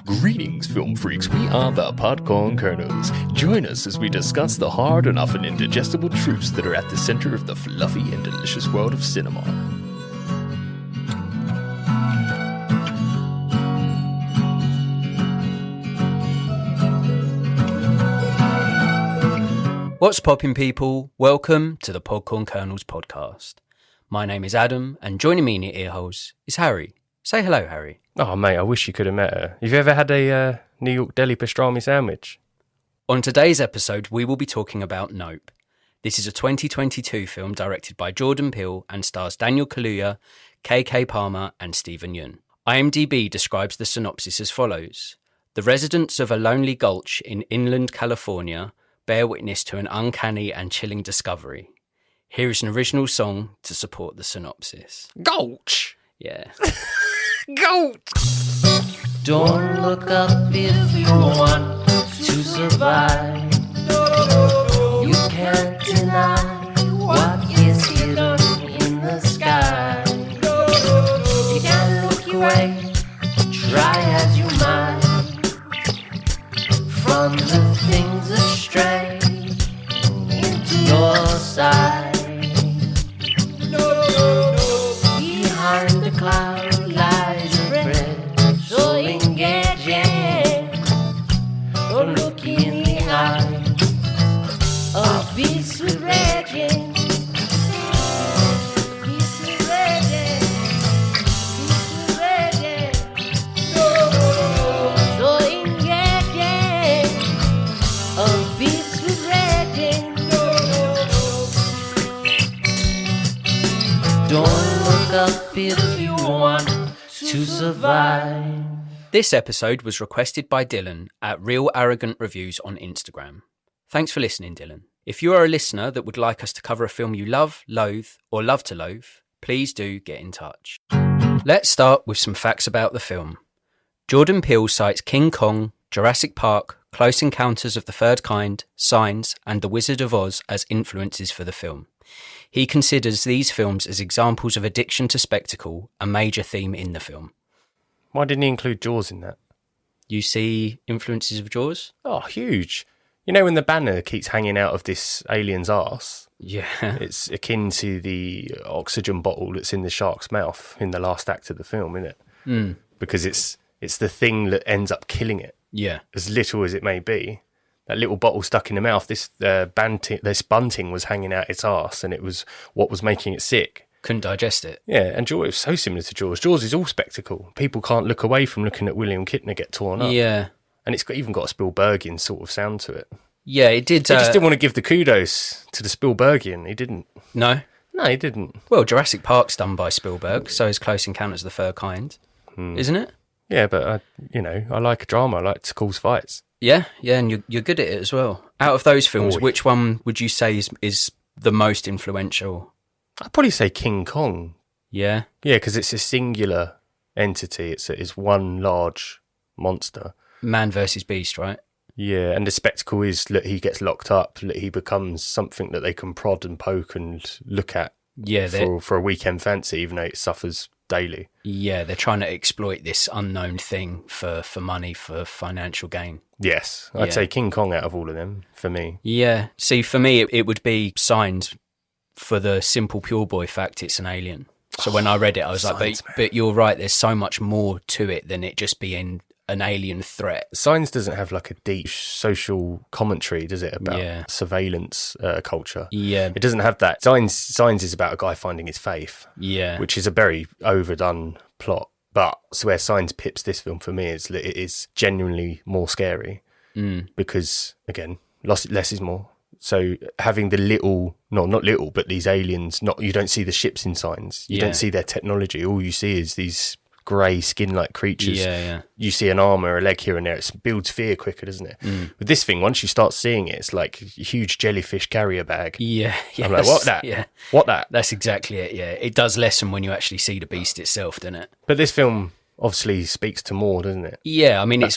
Greetings, film freaks. We are the Podcorn Kernels. Join us as we discuss the hard and often indigestible truths that are at the center of the fluffy and delicious world of cinema. What's poppin', people? Welcome to the Podcorn Kernels podcast. My name is Adam, and joining me in your earholes is Harry. Say hello, Harry. Oh, mate, I wish you could have met her. Have you ever had a New York deli pastrami sandwich? On today's episode, we will be talking about Nope. This is a 2022 film directed by Jordan Peele and stars Daniel Kaluuya, KK Palmer, and Stephen Yeun. IMDb describes the synopsis as follows. The residents of a lonely gulch in inland California bear witness to an uncanny and chilling discovery. Here is an original song to support the synopsis. Gulch! Yeah. Gulch! Don't look up if you want to survive. You can't deny what is hidden in the sky. You can't look away, try as you might, from the things that stray into your side. Behind the cloud lies a thread so engaging. Don't look in the eyes of beasts with raging. Beasts with raging. Beasts with raging. So engaging. Of beasts with raging. Don't look up if you want to survive. This episode was requested by Dylan at Real Arrogant Reviews on Instagram. Thanks for listening, Dylan. If you are a listener that would like us to cover a film you love, loathe, or love to loathe, please do get in touch. Let's start with some facts about the film. Jordan Peele cites King Kong, Jurassic Park, Close Encounters of the Third Kind, Signs, and The Wizard of Oz as influences for the film. He considers these films as examples of addiction to spectacle, a major theme in the film. Why didn't he include Jaws in that? You see influences of Jaws? Oh, huge. You know when the banner keeps hanging out of this alien's arse? Yeah. It's akin to the oxygen bottle that's in the shark's mouth in the last act of the film, isn't it? Mm. Because it's the thing that ends up killing it, Yeah. as little as it may be. That little bottle stuck in the mouth, this bunting was hanging out its arse, and it was what was making it sick. Couldn't digest it. Yeah, and Jaws is so similar to Jaws. Jaws is all spectacle. People can't look away from looking at William Kittner get torn up. Yeah. And it's even got a Spielbergian sort of sound to it. Yeah, it did. He just didn't want to give the kudos to the Spielbergian. He didn't. No? No, he didn't. Well, Jurassic Park's done by Spielberg, so is Close Encounters of the Third Kind, isn't it? Yeah, but, I like drama. I like to cause fights. Yeah, and you're good at it as well. Out of those films, Boy. which one would you say is the most influential? I'd probably say King Kong. Yeah? Yeah, because it's a singular entity. It's one large monster. Man versus Beast, right? Yeah, and the spectacle is that he gets locked up, that he becomes something that they can prod and poke and look at Yeah, for a weekend fancy, even though it suffers daily. yeah, they're trying to exploit this unknown thing for money, for financial gain. Yes, Yeah. I'd say King Kong out of all of them, for me. Yeah. See, for me, it would be Signs for the simple pure boy fact it's an alien. So when I read it, I was like, Signs, but you're right, there's so much more to it than it just being an alien threat. Signs doesn't have like a deep social commentary, does it, about Yeah. surveillance culture? Yeah. It doesn't have that. Signs is about a guy finding his faith, Yeah. which is a very overdone plot. But so where Signs pips this film for me is that it is genuinely more scary because, again, less is more. So having the not little, but these aliens, you don't see the ships in Signs. You Yeah. don't see their technology. All you see is these grey skin-like creatures. Yeah. You see an arm or a leg here and there. It builds fear quicker, doesn't it? With this thing, once you start seeing it, it's like a huge jellyfish carrier bag. Yeah. I'm like, what that? Yeah. What that? That's exactly it, yeah. It does lessen when you actually see the beast itself, doesn't it? But this film obviously speaks to more, doesn't it? Yeah, I mean,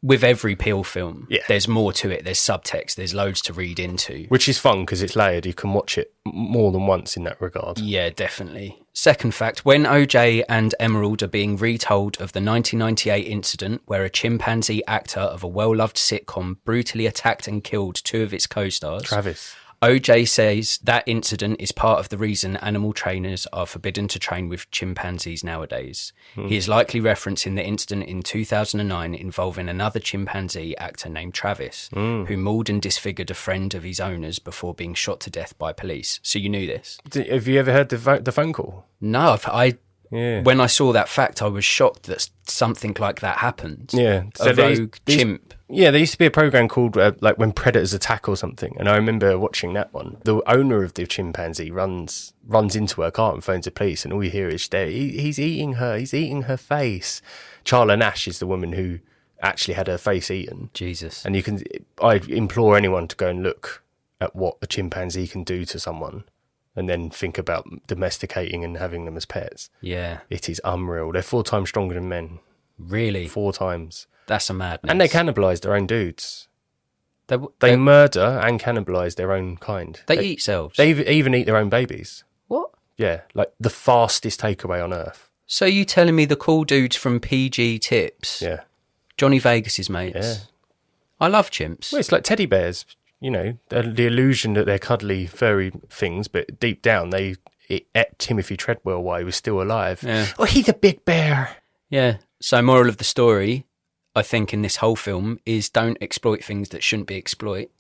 with every Peele film, Yeah. there's more to it. There's subtext. There's loads to read into. Which is fun because it's layered. You can watch it more than once in that regard. Yeah, definitely. Second fact, when OJ and Emerald are being retold of the 1998 incident where a chimpanzee actor of a well-loved sitcom brutally attacked and killed 2 of its co-stars, Travis. OJ says that incident is part of the reason animal trainers are forbidden to train with chimpanzees nowadays. He is likely referencing the incident in 2009 involving another chimpanzee actor named Travis, who mauled and disfigured a friend of his owners before being shot to death by police. So you knew this? Have you ever heard the phone call? No, Yeah. when I saw that fact, I was shocked that something like that happened. Yeah. A rogue chimp. Yeah, there used to be a program called like When Predators Attack or something, and I remember watching that one. The owner of the chimpanzee runs into her car and phones the police, and all you hear is he's eating her face. Charla Nash is the woman who actually had her face eaten. Jesus. And I implore anyone to go and look at what a chimpanzee can do to someone, and then think about domesticating and having them as pets. Yeah. It is unreal. They're 4 times stronger than men. Really? 4 times. That's a madness. And they cannibalise their own dudes. They They murder and cannibalise their own kind. They eat selves. They even eat their own babies. What? Yeah, like the fastest takeaway on Earth. So you telling me the cool dudes from PG Tips, Yeah. Johnny Vegas's mates? Yeah. I love chimps. Well, it's like teddy bears, you know, the illusion that they're cuddly, furry things, but deep down it ate Timothy Treadwell while he was still alive. Yeah. Oh, he's a big bear. Yeah. So moral of the story, I think, in this whole film is don't exploit things that shouldn't be exploited.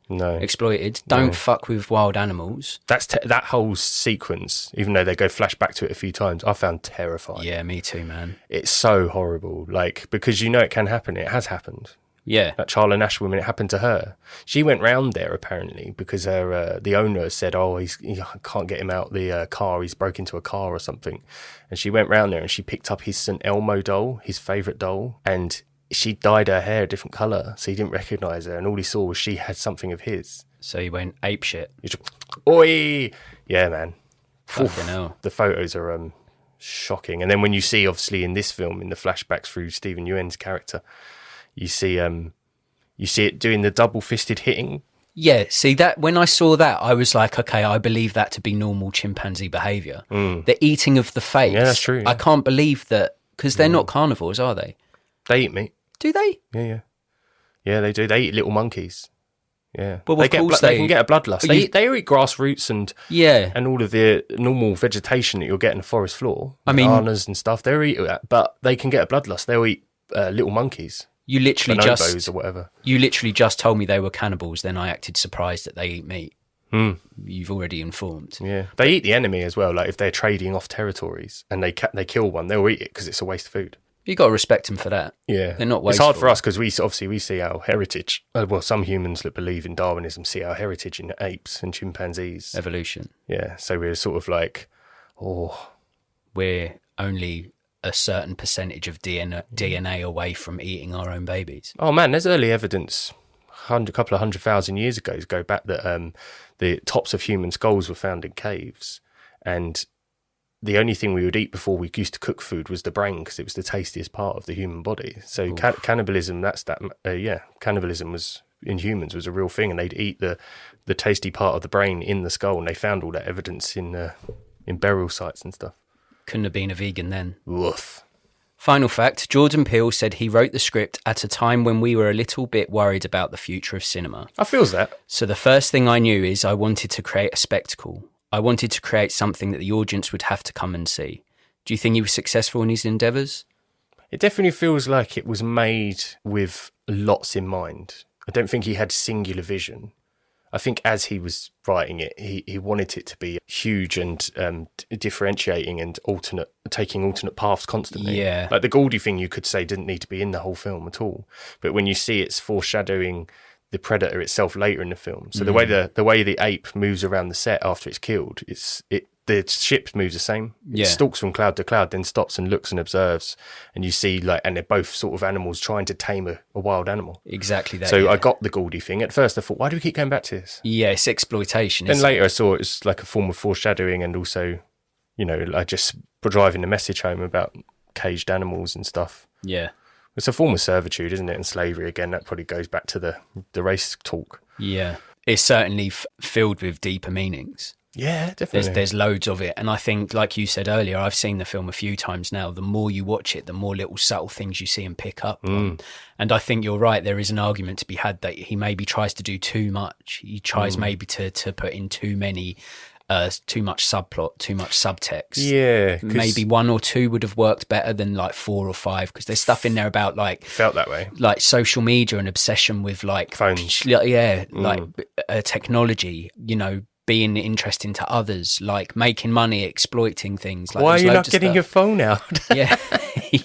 Don't fuck with wild animals. That's that whole sequence, even though they go flash back to it a few times, I found terrifying. Yeah, me too, man. It's so horrible, like, because you know it can happen. It has happened. Yeah. That Charla Nash woman, it happened to her. She went round there apparently because the owner said, I can't get him out the car. He's broke into a car or something. And she went round there and she picked up his St. Elmo doll, his favourite doll, and she dyed her hair a different colour, so he didn't recognise her. And all he saw was she had something of his. So he went ape shit. Oi! Yeah, man. Fucking hell. The photos are shocking. And then when you see, obviously, in this film, in the flashbacks through Stephen Ewan's character, you see it doing the double-fisted hitting. Yeah, see, that when I saw that, I was like, okay, I believe that to be normal chimpanzee behaviour. The eating of the face. Yeah, that's true. Yeah. I can't believe that, because they're not carnivores, are they? They eat meat. Do they? Yeah. Yeah, they do. They eat little monkeys. Yeah. Well, they of course they can get a bloodlust. They eat grass roots and all of the normal vegetation that you'll get in the forest floor. I mean, bananas and stuff. They'll eat that, but they can get a bloodlust. They'll eat little monkeys. You literally bonobos or whatever. You literally just told me they were cannibals. Then I acted surprised that they eat meat. You've already informed. Yeah, they eat the enemy as well. Like if they're trading off territories and they kill one, they'll eat it because it's a waste of food. You got to respect them for that. Yeah, they're not wasteful. It's hard for us because we see our heritage. Well, some humans that believe in Darwinism see our heritage in apes and chimpanzees. Evolution. Yeah, so we're sort of like, we're only a certain percentage of DNA away from eating our own babies. Oh man, there's early evidence, a couple of 100,000 years ago, go back that the tops of human skulls were found in caves, and the only thing we would eat before we used to cook food was the brain because it was the tastiest part of the human body. So cannibalism, cannibalism was in humans was a real thing, and they'd eat the tasty part of the brain in the skull, and they found all that evidence in burial sites and stuff. Couldn't have been a vegan then. Woof. Final fact, Jordan Peele said he wrote the script at a time when we were a little bit worried about the future of cinema. I feels that. So the first thing I knew is I wanted to create a spectacle. I wanted to create something that the audience would have to come and see. Do you think he was successful in his endeavours? It definitely feels like it was made with lots in mind. I don't think he had singular vision. I think as he was writing it, he wanted it to be huge and differentiating and taking alternate paths constantly. Yeah. Like the Goldie thing, you could say didn't need to be in the whole film at all. But when you see it's foreshadowing the predator itself later in the film, so the way the ape moves around the set after it's killed, the ship moves the same. Yeah. It stalks from cloud to cloud, then stops and looks and observes, and you see and they're both sort of animals trying to tame a wild animal. Exactly that. So yeah. I got the Goldie thing. At first I thought, why do we keep going back to this? Yeah, it's exploitation. Then later I saw it was like a form of foreshadowing, and also, like just driving the message home about caged animals and stuff. Yeah. It's a form of servitude, isn't it? And slavery, again, that probably goes back to the race talk. Yeah. It's certainly filled with deeper meanings. Yeah, definitely. There's loads of it. And I think, like you said earlier, I've seen the film a few times now. The more you watch it, the more little subtle things you see and pick up on. And I think you're right. There is an argument to be had that he maybe tries to do too much. He tries maybe to put in too much subplot, too much subtext. Yeah. Maybe 1 or 2 would have worked better than like 4 or 5, because there's stuff in there about like... Felt that way. Like social media and obsession with like... Phones. Yeah, like technology, you know, being interesting to others, like making money, exploiting things. Like, why are you not getting your phone out? Yeah.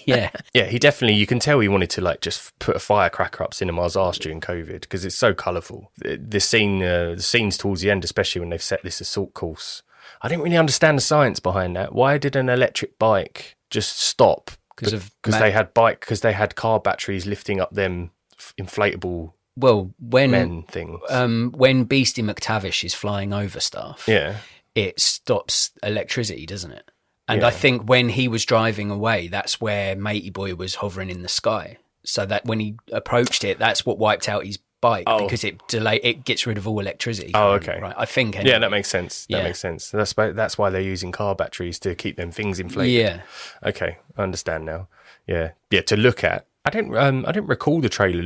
Yeah. Yeah, he definitely, you can tell he wanted to like just put a firecracker up cinema's arse during COVID because it's so colourful. The scenes towards the end, especially when they've set this assault course, I didn't really understand the science behind that. Why did an electric bike just stop? Because they had car batteries lifting up them inflatable men thing. When Beastie McTavish is flying over stuff, it stops electricity, doesn't it? And I think when he was driving away, that's where Matey Boy was hovering in the sky. So that when he approached it, that's what wiped out his bike because it gets rid of all electricity. Oh, okay. Right. I think. Anyway. Yeah, that makes sense. That makes sense. That's why they're using car batteries to keep them things inflated. Yeah. Okay, I understand now. Yeah. Yeah. To look at, I didn't recall the trailer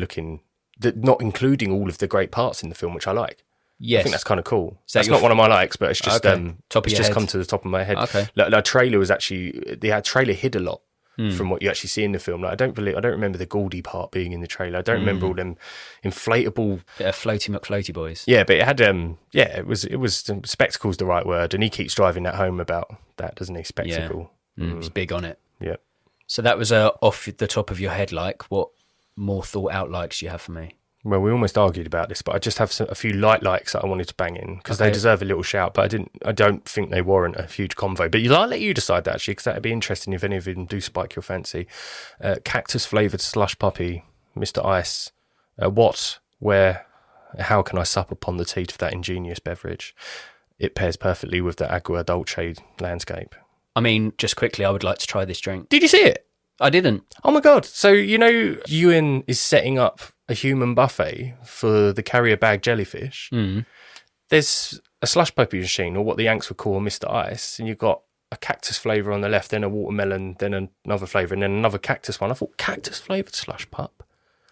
not including all of the great parts in the film, which I like. Yes. I think that's kind of cool. That's not one of my likes, but it's just come to the top of my head. Okay. The trailer was actually the trailer hid a lot from what you actually see in the film. Like, I don't remember the Goldie part being in the trailer. I don't remember all them inflatable floaty McFloaty boys. Yeah, but it had it was spectacle's the right word, and he keeps driving that home about that, doesn't he? Spectacle. Yeah. He's big on it. Yeah. So that was off the top of your head. Like, what more thought out likes do you have for me? Well, we almost argued about this, but I just have a few likes that I wanted to bang in because they deserve a little shout. But I don't think they warrant a huge convo. But I'll let you decide that, actually, because that'd be interesting if any of them do spike your fancy. Cactus flavoured slush puppy, Mr. Ice. How can I sup upon the teat of that ingenious beverage? It pairs perfectly with the agua dolce landscape. I mean, just quickly, I would like to try this drink. Did you see it? I didn't. Oh my God. So, you know, Ewan is setting up a human buffet for the carrier bag jellyfish. There's a slush puppy machine, or what the Yanks would call a Mr. Ice, and you've got a cactus flavour on the left, then a watermelon, then another flavour, and then another cactus one. I thought, cactus flavoured slush pup?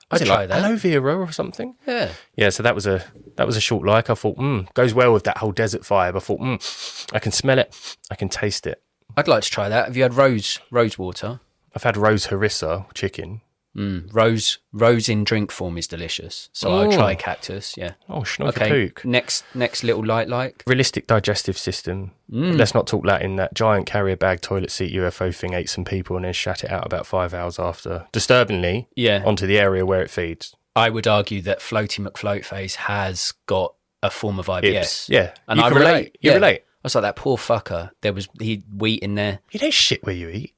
I'd try that. Aloe vera or something? Yeah. Yeah, so that was a short like. I thought, goes well with that whole desert vibe. I thought, I can smell it, I can taste it. I'd like to try that. Have you had rose water? I've had rose harissa chicken. Rose in drink form is delicious. So I'll try cactus, yeah. Oh, schnook okay, pook. Next little like. Realistic digestive system. Let's not talk Latin. That giant carrier bag toilet seat UFO thing ate some people and then shat it out about 5 hours after. Disturbingly, onto the area where it feeds. I would argue that Floaty McFloatface has got a form of IBS. Yeah. And I relate. You relate. I was like, that poor fucker. He wheat in there. You don't shit where you eat.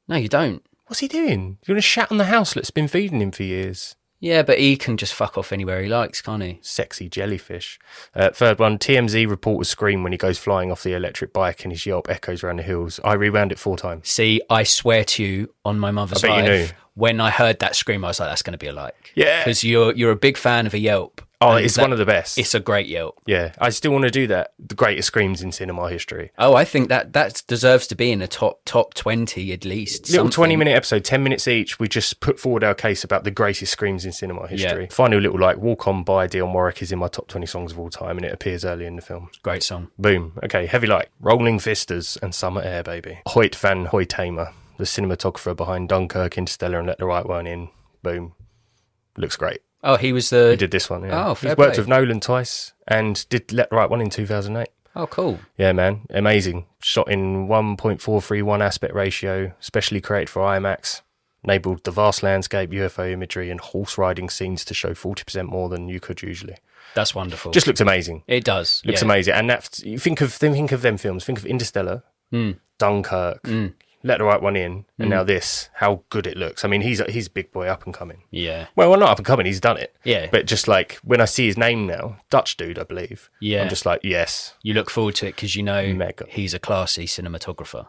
No, you don't. What's he doing? You're going to shat on the house that's been feeding him for years. Yeah, but he can just fuck off anywhere he likes, can't he? Sexy jellyfish. Third one, TMZ reporters scream when he goes flying off the electric bike and his yelp echoes around the hills. I rewound it 4 times. See, I swear to you, on my mother's life, you knew. When I heard that scream, I was like, that's going to be a like. Yeah. Because you're a big fan of a yelp. Oh, it's one of the best. It's a great yelp. Yeah, I still want to do that. The greatest screams in cinema history. Oh, I think that deserves to be in a top 20 at least. Little 20-minute episode, 10 minutes each. We just put forward our case about the greatest screams in cinema history. Yeah. Final little Walk On by Dionne Warwick is in my top 20 songs of all time, and it appears early in the film. Great song. Boom. Okay, heavy light. Rolling Vistas and Summer Air, baby. Hoyt van Hoytamer, the cinematographer behind Dunkirk, Interstellar, and Let the Right One In. Boom. Looks great. Oh, he did this one, yeah. Oh, fair He's worked with Nolan twice and did Let the Right One in 2008. Oh, cool. Yeah, man. Amazing. Shot in 1.431 aspect ratio, specially created for IMAX. Enabled the vast landscape, UFO imagery, and horse riding scenes to show 40% more than you could usually. That's wonderful. Just looks amazing. It does. Looks amazing. And you think of them films. Think of Interstellar, Dunkirk, Let the Right One In, and now this, how good it looks. I mean, he's big boy up and coming. Yeah. Well, not up and coming, he's done it. Yeah. But just like, when I see his name now, Dutch dude, I believe. Yeah. I'm just like, yes. You look forward to it because you know Mega. he's a classy cinematographer.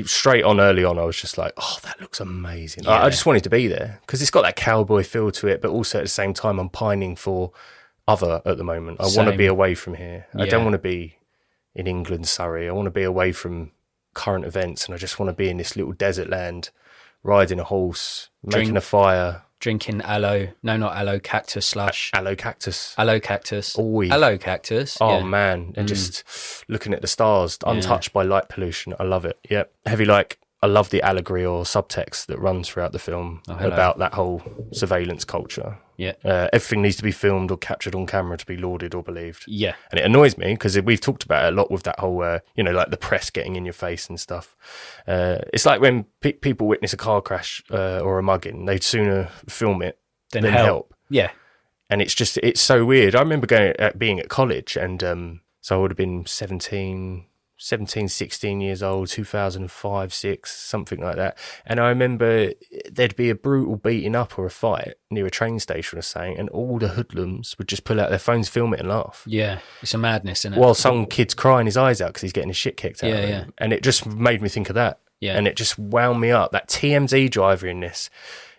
straight on early on, I was just like, oh, that looks amazing. Yeah. I just wanted to be there because it's got that cowboy feel to it, but also at the same time, I'm pining for other at the moment. I want to be away from here. I don't want to be in England, Surrey. I want to be away from current events, and I just want to be in this little desert land, riding a horse, making a fire. Drinking aloe. No, not aloe, cactus slush. Aloe cactus. Aloe cactus. Oi. Aloe cactus. Oh, yeah. man. And just looking at the stars, untouched by light pollution. I love it. Yep. Heavy like, I love the allegory or subtext that runs throughout the film about that whole surveillance culture. Yeah. Everything needs to be filmed or captured on camera to be lauded or believed. Yeah. And it annoys me because we've talked about it a lot with that whole, like the press getting in your face and stuff. It's like when people witness a car crash or a mugging, they'd sooner film it than help. Yeah. And it's so weird. I remember being at college, and so I would have been 17, 16 years old, 2005, 6, something like that. And I remember there'd be a brutal beating up or a fight near a train station or something, and all the hoodlums would just pull out their phones, film it and laugh. Yeah, it's a madness, isn't it? While some kid's crying his eyes out because he's getting his shit kicked out of him. Yeah. And it just made me think of that. Yeah. And it just wound me up. That TMZ driver in this,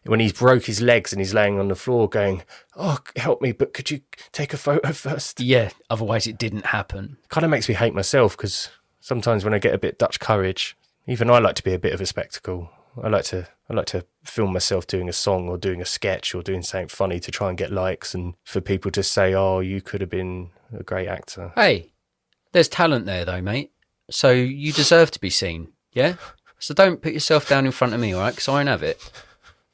when he's broke his legs and he's laying on the floor going, oh, help me, but could you take a photo first? Yeah, otherwise it didn't happen. Kind of makes me hate myself because sometimes when I get a bit Dutch courage, even I like to be a bit of a spectacle. I like to film myself doing a song or doing a sketch or doing something funny to try and get likes and for people to say, oh, you could have been a great actor. Hey, there's talent there though, mate. So you deserve to be seen, yeah? So don't put yourself down in front of me, all right? Because I won't have it.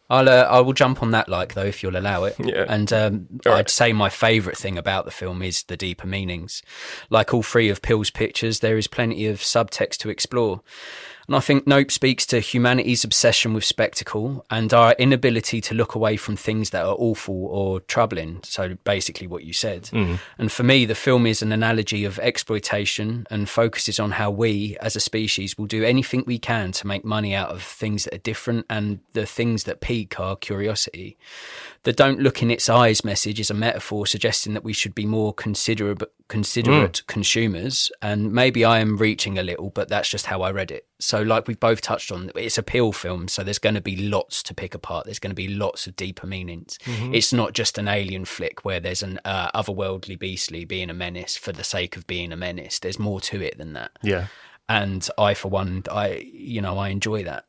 I will jump on that like though if you'll allow it. Yeah. And I'd say my favourite thing about the film is the deeper meanings. Like all three of Peele's pictures, there is plenty of subtext to explore. And I think Nope speaks to humanity's obsession with spectacle and our inability to look away from things that are awful or troubling. So basically what you said. And for me, the film is an analogy of exploitation and focuses on how we, as a species, will do anything we can to make money out of things that are different and the things that pique our curiosity. The don't look in its eyes message is a metaphor suggesting that we should be more considerate consumers. And maybe I am reaching a little, but that's just how I read it. So like we've both touched on, it's a Peele film, so there's going to be lots to pick apart. There's going to be lots of deeper meanings. It's not just an alien flick where there's an otherworldly beastly being a menace for the sake of being a menace. There's more to it than that. Yeah. And I, for one, I enjoy that.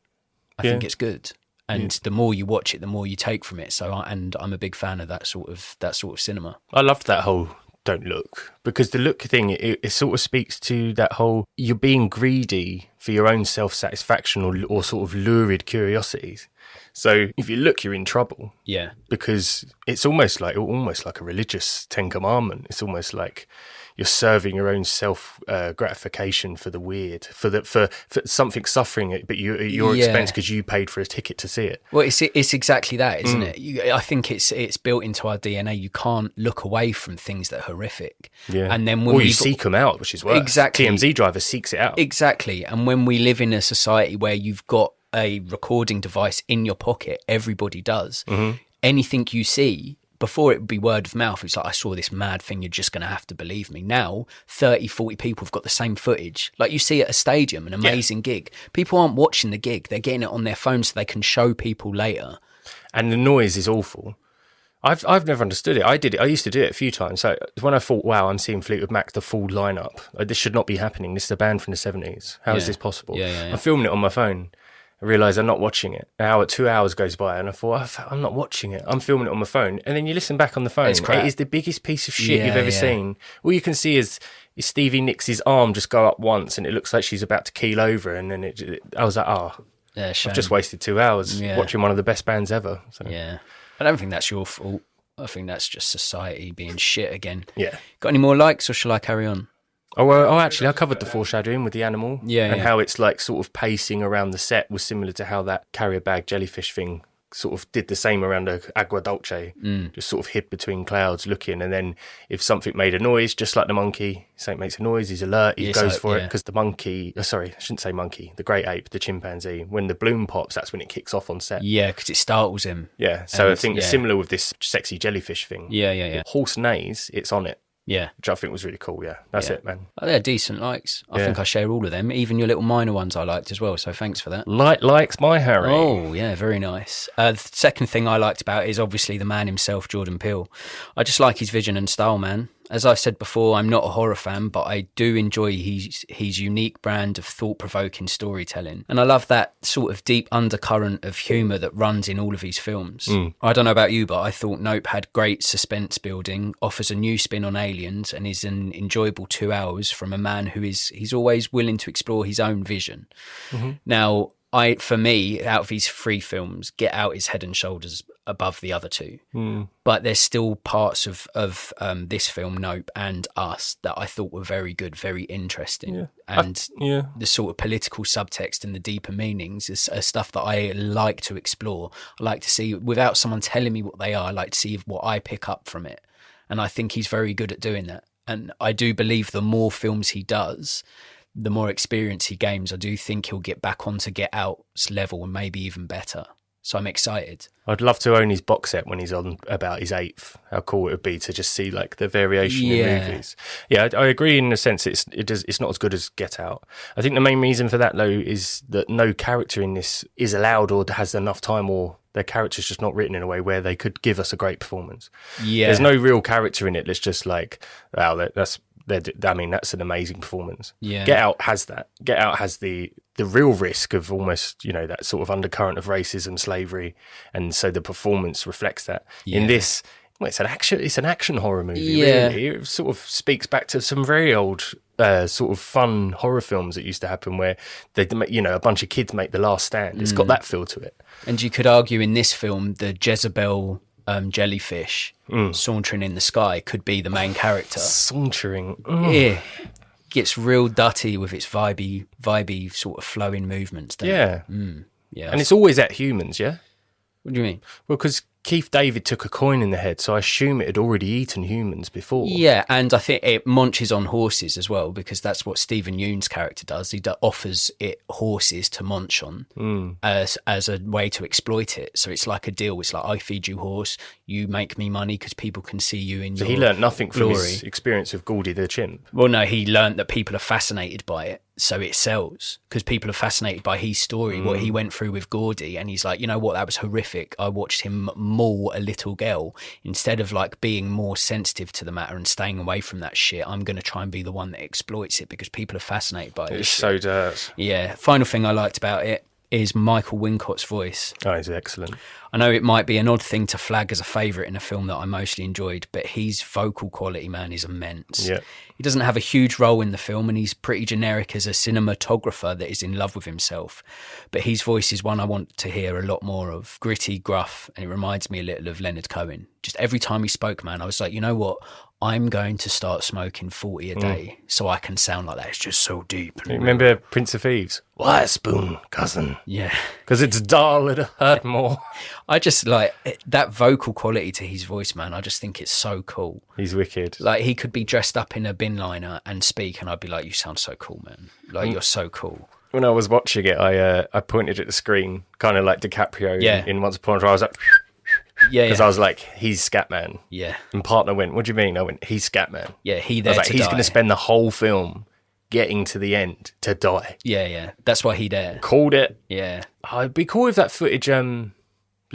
I think it's good. And the more you watch it, the more you take from it. So, and I'm a big fan of that sort of cinema. I loved that whole don't look, because the look thing, it sort of speaks to that whole you're being greedy for your own self-satisfaction or sort of lurid curiosities. So if you look, you're in trouble. Yeah. Because it's almost like a religious Ten Commandment. It's almost like you're serving your own self gratification for the weird, for something suffering it, but your expense because you paid for a ticket to see it. Well, it's exactly that, isn't it? I think it's built into our DNA. You can't look away from things that are horrific. Yeah. And then when you seek them out, which is worse. Exactly. TMZ driver seeks it out. Exactly. And when we live in a society where you've got a recording device in your pocket, everybody does. Anything you see. Before it would be word of mouth, it's like, I saw this mad thing, you're just going to have to believe me. Now, 30, 40 people have got the same footage. Like you see at a stadium, an amazing gig. People aren't watching the gig. They're getting it on their phone so they can show people later. And the noise is awful. I've never understood it. I used to do it a few times. So when I thought, wow, I'm seeing Fleetwood Mac, the full lineup. This should not be happening. This is a band from the 70s. How is this possible? I'm filming it on my phone. I realised I'm not watching it. 2 hours goes by and I thought, I'm not watching it. I'm filming it on my phone. And then you listen back on the phone. It is the biggest piece of shit you've ever seen. All you can see is Stevie Nicks' arm just go up once and it looks like she's about to keel over. And then I was like, I've just wasted 2 hours watching one of the best bands ever. So. Yeah. I don't think that's your fault. I think that's just society being shit again. Yeah. Got any more likes or shall I carry on? Actually, I covered the foreshadowing with the animal. And how it's like sort of pacing around the set was similar to how that carrier bag jellyfish thing sort of did the same around the Agua Dulce. Just sort of hid between clouds looking. And then if something made a noise, just like the monkey, something makes a noise, he's alert, he goes for it. Because the monkey, I shouldn't say monkey, the great ape, the chimpanzee, when the bloom pops, that's when it kicks off on set. Yeah, because it startles him. Yeah, so I think it's similar with this sexy jellyfish thing. Yeah. Horse neighs, it's on it. Yeah. which I think was really cool. Yeah, that's it, man. Oh, they're decent likes. I think I share all of them, even your little minor ones I liked as well, so thanks for that. Likes my Harry. Oh, yeah, very nice. The second thing I liked about it is obviously the man himself, Jordan Peele. I just like his vision and style, man. As I've said before, I'm not a horror fan, but I do enjoy his unique brand of thought-provoking storytelling. And I love that sort of deep undercurrent of humour that runs in all of his films. I don't know about you, but I thought Nope had great suspense building, offers a new spin on aliens, and is an enjoyable 2 hours from a man who he's always willing to explore his own vision. Now, for me, out of these 3 films, Get Out is head and shoulders above the other 2. But there's still parts of this film, Nope, and Us, that I thought were very good, very interesting. And the sort of political subtext and the deeper meanings is stuff that I like to explore. I like to see, without someone telling me what they are, I like to see what I pick up from it. And I think he's very good at doing that. And I do believe the more films he does, the more experience he gains, I do think he'll get back onto Get Out's level and maybe even better. So I'm excited. I'd love to own his box set when he's on about his 8th. How cool it would be to just see like the variation in movies. Yeah, I agree in the sense it's not as good as Get Out. I think the main reason for that though is that no character in this is allowed or has enough time, or their character's just not written in a way where they could give us a great performance. Yeah, there's no real character in it. It's just like, wow, that's an amazing performance. Yeah. Get Out has that. Get Out has the real risk of almost, that sort of undercurrent of racism, slavery, and so the performance reflects that. Yeah. In this, it's an action horror movie, really. It sort of speaks back to some very old sort of fun horror films that used to happen where a bunch of kids make the last stand. It's got that feel to it. And you could argue in this film, the Jezebel jellyfish sauntering in the sky could be the main character. Sauntering. Yeah. Gets real dutty with its vibey sort of flowing movements. Yeah. Yeah. And it's always at humans, yeah? What do you mean? Well, because Keith David took a coin in the head, so I assume it had already eaten humans before. Yeah, and I think it munches on horses as well, because that's what Stephen Yeun's character does. He offers it horses to munch on as a way to exploit it. So it's like a deal. It's like, I feed you horse, you make me money because people can see you in your glory. So he learnt nothing from his experience of Goldie the chimp. Well, no, he learnt that people are fascinated by it. So it sells because people are fascinated by his story, what he went through with Gordy. And he's like, you know what, that was horrific. I watched him maul a little girl. Instead of like being more sensitive to the matter and staying away from that shit, I'm going to try and be the one that exploits it because people are fascinated by it. It's so dirt. Yeah. Final thing I liked about it is Michael Wincott's voice. Oh, he's excellent. I know it might be an odd thing to flag as a favourite in a film that I mostly enjoyed, but his vocal quality, man, is immense. Yeah. He doesn't have a huge role in the film, and he's pretty generic as a cinematographer that is in love with himself. But his voice is one I want to hear a lot more of. Gritty, gruff, and it reminds me a little of Leonard Cohen. Just every time he spoke, man, I was like, you know what? I'm going to start smoking 40 a day so I can sound like that. It's just so deep. Remember Prince of Thieves? Why a spoon, cousin? Yeah. Because it's dull, it'll hurt more. I just like that vocal quality to his voice, man. I just think it's so cool. He's wicked. Like he could be dressed up in a bin liner and speak, and I'd be like, you sound so cool, man. Like you're so cool. When I was watching it, I pointed at the screen, kind of like DiCaprio in Once Upon a Time. I was like... Yeah, because I was like, he's Scatman. Yeah. And partner went, what do you mean? I went, he's Scatman. Yeah, I was like, he's going to spend the whole film getting to the end to die. Yeah, yeah. That's why he there. Called it. Yeah. I'd be cool with that footage that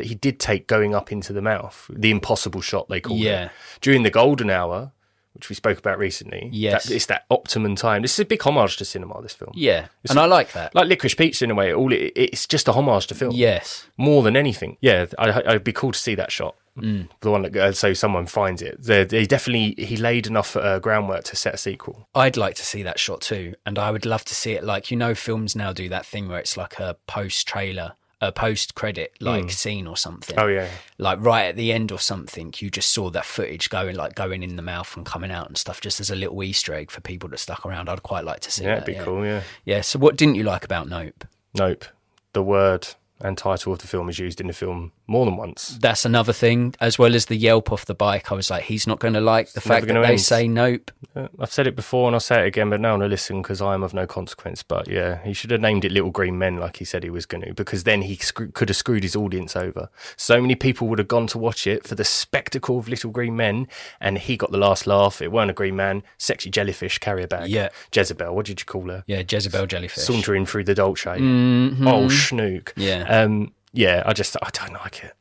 he did take going up into the mouth. The impossible shot, they called it. During the golden hour, which we spoke about recently. Yes. It's that optimum time. This is a big homage to cinema, this film. Yeah, and I like that. Like Licorice Pizza in a way. It's just a homage to film. Yes. More than anything. Yeah, I'd be cool to see that shot. The one that so someone finds it. He laid enough groundwork to set a sequel. I'd like to see that shot too, and I would love to see it like, films now do that thing where it's like a post-trailer, a post-credit like scene or something. Oh yeah. Like right at the end or something, you just saw that footage going in the mouth and coming out and stuff, just as a little Easter egg for people that stuck around. I'd quite like to see that. Yeah, it'd be cool, yeah. Yeah, so what didn't you like about Nope? Nope. The word and title of the film is used in the film more than once. That's another thing, as well as the yelp off the bike. I was like, he's not going to like the fact that they say nope. I've said it before and I'll say it again, but no one will listen because I am of no consequence. But yeah, he should have named it Little Green Men like he said he was going to, because then he could have screwed his audience over. So many people would have gone to watch it for the spectacle of Little Green Men, and he got the last laugh. It weren't a green man. Sexy jellyfish, carrier bag. Yeah. Jezebel, what did you call her? Yeah, Jezebel jellyfish. Sauntering through the Dolce. Mm-hmm. Oh, schnook. Yeah. Yeah, I don't like it.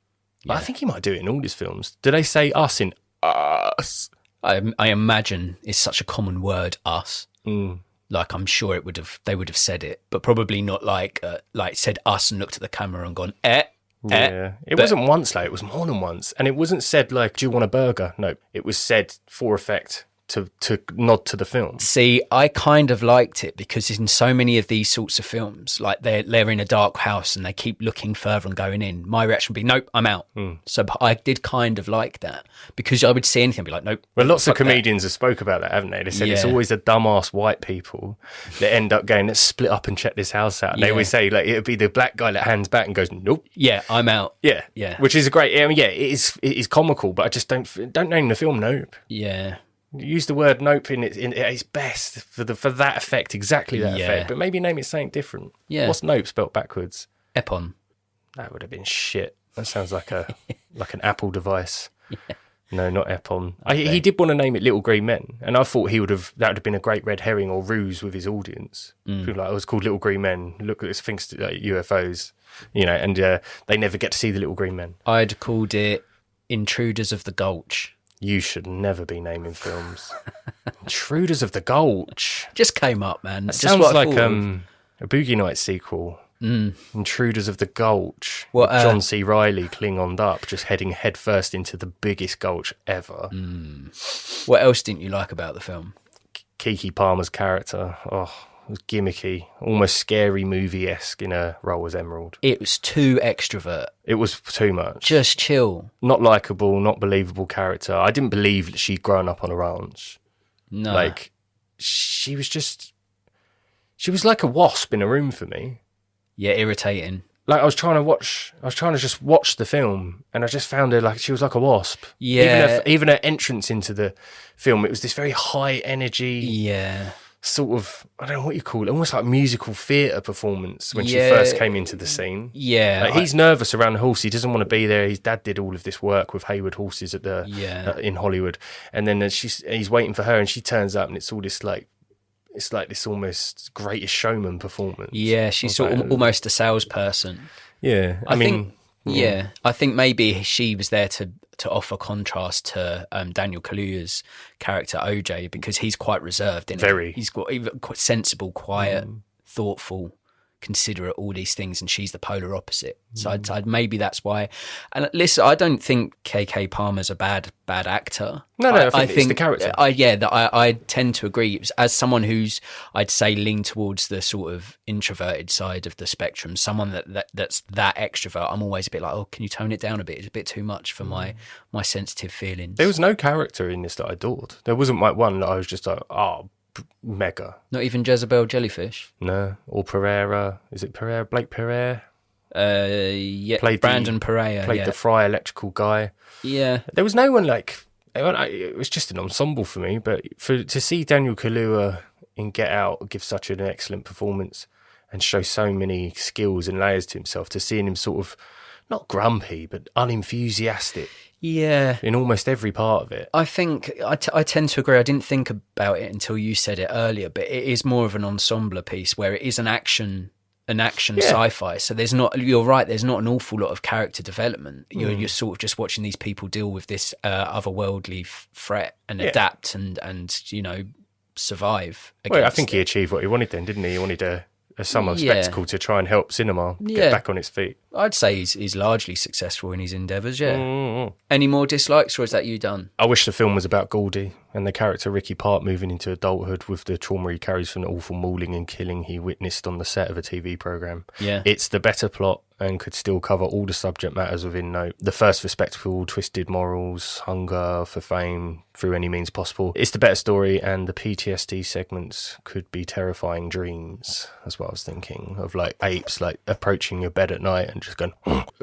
But I think he might do it in all his films. Do they say us in Us? I imagine it's such a common word, us. Mm. Like, I'm sure they would have said it, but probably not like said us and looked at the camera and gone, Yeah. It wasn't once, though. It was more than once. And it wasn't said like, do you want a burger? No. It was said for effect to nod to the film. See, I kind of liked it because in so many of these sorts of films, like they're in a dark house and they keep looking further and going in. My reaction would be, nope, I'm out. So I did kind of like that because I would see anything and be like, nope. Well, lots of comedians have spoke about that, haven't they? They said it's always the dumbass white people that end up going, let's split up and check this house out. And they always say, like, it would be the black guy that hands back and goes, nope. Yeah, I'm out. Yeah. Yeah. Which is a great, I mean, it is comical, but I just don't name the film Nope. Yeah. Use the word nope in its best for that effect, exactly that effect. But maybe name it something different. Yeah. What's nope spelt backwards? Epon. That would have been shit. That sounds like an Apple device. Yeah. No, not Epon. Okay. He did want to name it Little Green Men, and I thought that would have been a great red herring or ruse with his audience. People like, it was called Little Green Men. Look at this things like UFOs, and they never get to see the Little Green Men. I'd called it Intruders of the Gulch. You should never be naming films. Intruders of the Gulch. Just came up, man. That just sounds like a Boogie Nights sequel. Intruders of the Gulch. What, with John C. Reilly Klingoned up, just heading headfirst into the biggest gulch ever. What else didn't you like about the film? Keke Palmer's character. Oh, it was gimmicky, almost scary movie-esque in her role as Emerald. It was too extrovert. It was too much. Just chill. Not likeable, not believable character. I didn't believe that she'd grown up on a ranch. No. Like, she was like a wasp in a room for me. Yeah, irritating. Like, I was trying to just watch the film, and I just found her like, she was like a wasp. Yeah. Even her entrance into the film, it was this very high energy. Yeah. Sort of, I don't know what you call it, almost like musical theatre performance when she first came into the scene. Yeah. Like, he's nervous around the horse. He doesn't want to be there. His dad did all of this work with Hayward horses in Hollywood. And then he's waiting for her, and she turns up, and it's all this like, it's like this almost Greatest Showman performance. Yeah, she's sort of almost a salesperson. Yeah. I think maybe she was there to offer contrast to Daniel Kaluuya's character OJ, because he's quite reserved. He's quite sensible, quiet, thoughtful, considerate, all these things, and she's the polar opposite. So I'd maybe that's why. And listen, I don't think KK Palmer's a bad actor. No, I think it's the character. I tend to agree. As someone who's, I'd say, lean towards the sort of introverted side of the spectrum, someone that's that extrovert, I'm always a bit like, oh, can you tone it down a bit? It's a bit too much for my sensitive feelings. There was no character in this that I adored. There wasn't like one that I was just like, oh, mega. Not even Jezebel Jellyfish? No. Or Pereira. Is it Pereira? Blake Pereira? Yeah. Played Brandon Pereira. Played the Fry electrical guy. Yeah. There was no one like... It was just an ensemble for me, but to see Daniel Kaluuya in Get Out give such an excellent performance and show so many skills and layers to himself, to seeing him sort of, not grumpy, but unenthusiastic. Yeah. In almost every part of it. I think I tend to agree. I didn't think about it until you said it earlier, but it is more of an ensemble piece where it is an action sci-fi. So you're right, there's not an awful lot of character development. You're sort of just watching these people deal with this otherworldly threat and adapt and survive against I think he achieved what he wanted then, didn't he? He wanted a summer spectacle to try and help cinema get back on its feet. I'd say he's largely successful in his endeavours, Any more dislikes, or is that you done? I wish the film was about Goldie and the character Ricky Park moving into adulthood with the trauma he carries from the awful mauling and killing he witnessed on the set of a TV programme. Yeah. It's the better plot, and could still cover all the subject matters within Nope. The first respectful, twisted morals, hunger for fame through any means possible. It's the better story, and the PTSD segments could be terrifying dreams. That's what I was thinking of, like apes like approaching your bed at night and just going,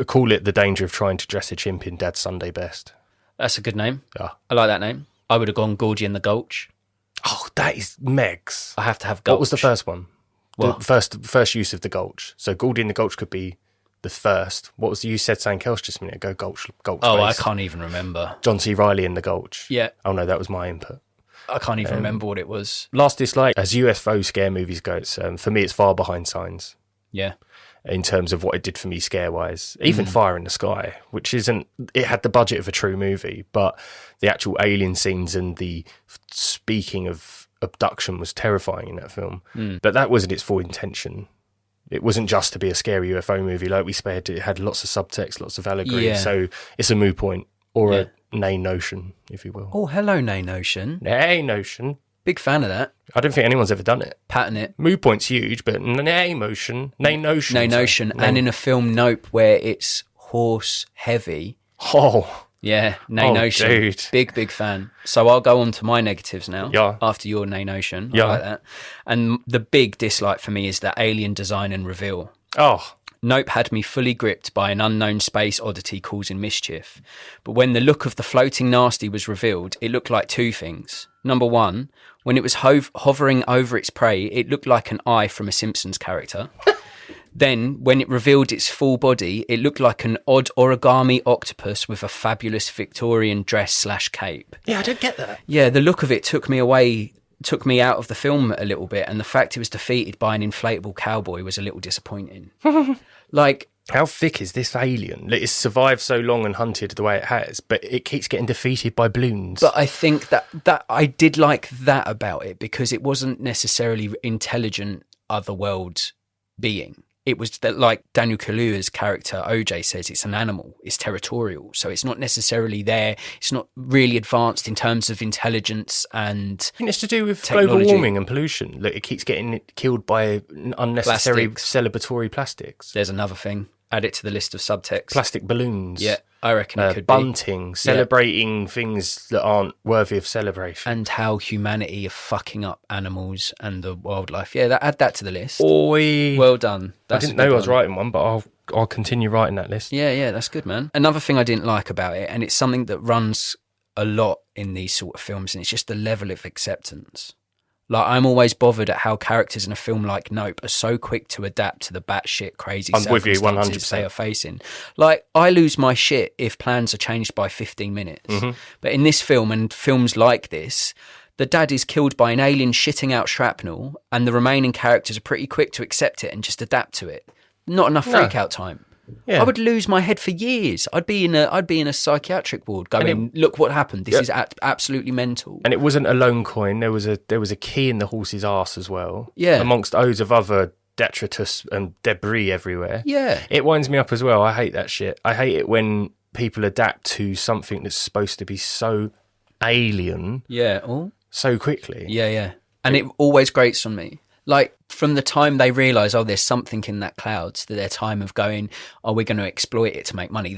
call it The Danger of Trying to Dress a Chimp in Dad's Sunday Best. That's a good name. Yeah. I like that name. I would have gone Gorgie and the Gulch. Oh, that is Megs. I have to have Gulch. What was the first one? What? The first use of the Gulch. So Gordy and the Gulch could be the first. What was you said something else just a minute ago? Gulch. Oh, based. I can't even remember. John C. Reilly in the Gulch. Yeah. Oh no, that was my input. I can't even remember what it was. Last dislike, as UFO scare movies go, for me it's far behind Signs. Yeah. In terms of what it did for me scare-wise. Even Fire in the Sky, which isn't... It had the budget of a true movie, but the actual alien scenes and the speaking of abduction was terrifying in that film. But that wasn't its full intention. It wasn't just to be a scary UFO movie. Like we said, it had lots of subtext, lots of allegory. Yeah. So it's a moot point, or a nay notion, if you will. Oh, hello, Nay Notion. Nay notion. Big fan of that. I don't think anyone's ever done it. Pattern it. Mood point's huge, but nay motion, nay notion. Nay Notion. And in a film, Nope, where it's horse heavy. Oh, Yeah, Nay Oh, Notion. dude. Big fan. So I'll go on to my negatives now. Yeah. After your Nay Notion. I Yeah. like that. And the big dislike for me is the alien design and reveal. oh, Nope had me fully gripped by an unknown space oddity causing mischief. But when the look of the floating nasty was revealed, it looked like two things. Number one, when it was hovering over its prey, it looked like an eye from a Simpsons character. Then, when it revealed its full body, it looked like an odd origami octopus with a fabulous Victorian dress/cape. yeah, I don't get that. Yeah, the look of it took me out of the film a little bit, and the fact it was defeated by an inflatable cowboy was a little disappointing. Like, How thick is this alien? Like, it's survived so long and hunted the way it has, but it keeps getting defeated by balloons. but I think that I did like that about it, because it wasn't necessarily intelligent otherworld being. It was that, like Daniel Kaluuya's character OJ says, it's an animal, it's territorial, so it's not necessarily there. It's not really advanced in terms of intelligence and I think it's to do with technology. global warming and pollution. Like, it keeps getting killed by unnecessary Plastics. celebratory plastics. There's another thing. Add it to the list of subtext. Plastic balloons. Yeah, I reckon it could be. bunting, celebrating things that aren't worthy of celebration. And how humanity are fucking up animals and the wildlife. Yeah, add that to the list. Oi. Well done. I That's didn't a good know I was one. writing one, but I'll continue writing that list. Yeah, that's good, man. Another thing I didn't like about it, and it's something that runs a lot in these sort of films, and it's just the level of acceptance. Like, I'm always bothered at how characters in a film like Nope are so quick to adapt to the batshit crazy I'm with you, circumstances 100%. they are facing. Like, I lose my shit if plans are changed by 15 minutes. But in this film and films like this, the dad is killed by an alien shitting out shrapnel, and the remaining characters are pretty quick to accept it and just adapt to it. Not enough freak out time. Yeah. I would lose my head for years. I'd be in a psychiatric ward going, look what happened. This is absolutely mental. And it wasn't a lone coin. There was a key in the horse's arse as well. Yeah. Amongst oaths of other detritus and debris everywhere. Yeah. It winds me up as well. I hate that shit. I hate it when people adapt to something that's supposed to be so alien Yeah. Oh. so quickly. Yeah. And it always grates on me. Like, from the time they realise, there's something in that cloud, to their time of going, we're going to exploit it to make money.